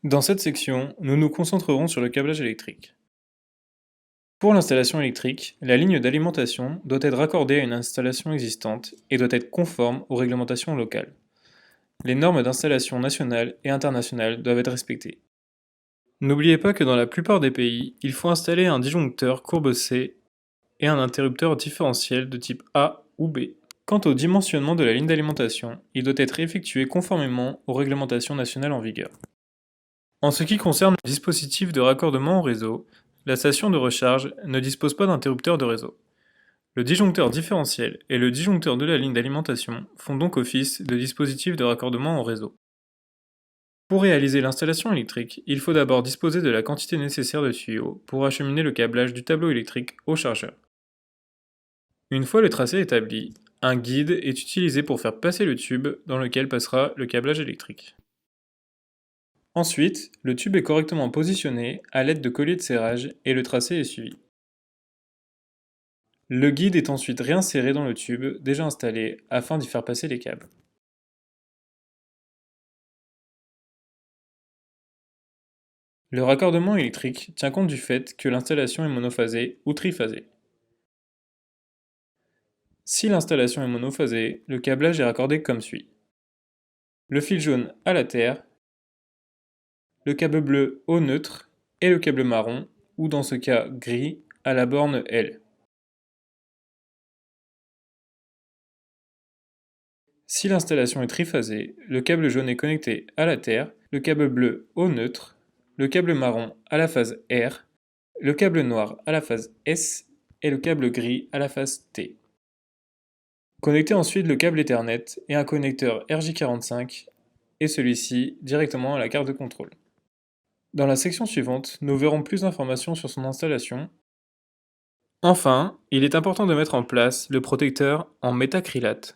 Dans cette section, nous nous concentrerons sur le câblage électrique. Pour l'installation électrique, la ligne d'alimentation doit être raccordée à une installation existante et doit être conforme aux réglementations locales. Les normes d'installation nationales et internationales doivent être respectées. N'oubliez pas que dans la plupart des pays, il faut installer un disjoncteur courbe C et un interrupteur différentiel de type A ou B. Quant au dimensionnement de la ligne d'alimentation, il doit être effectué conformément aux réglementations nationales en vigueur. En ce qui concerne le dispositif de raccordement au réseau, la station de recharge ne dispose pas d'interrupteur de réseau. Le disjoncteur différentiel et le disjoncteur de la ligne d'alimentation font donc office de dispositif de raccordement au réseau. Pour réaliser l'installation électrique, il faut d'abord disposer de la quantité nécessaire de tuyaux pour acheminer le câblage du tableau électrique au chargeur. Une fois le tracé établi, un guide est utilisé pour faire passer le tube dans lequel passera le câblage électrique. Ensuite, le tube est correctement positionné à l'aide de colliers de serrage et le tracé est suivi. Le guide est ensuite réinséré dans le tube déjà installé afin d'y faire passer les câbles. Le raccordement électrique tient compte du fait que l'installation est monophasée ou triphasée. Si l'installation est monophasée, le câblage est raccordé comme suit. Le fil jaune à la terre, le câble bleu au neutre et le câble marron, ou dans ce cas gris, à la borne L. Si l'installation est triphasée, le câble jaune est connecté à la terre, le câble bleu au neutre, le câble marron à la phase R, le câble noir à la phase S et le câble gris à la phase T. Connectez ensuite le câble Ethernet et un connecteur RJ45 et celui-ci directement à la carte de contrôle. Dans la section suivante, nous verrons plus d'informations sur son installation. Enfin, il est important de mettre en place le protecteur en métacrylate.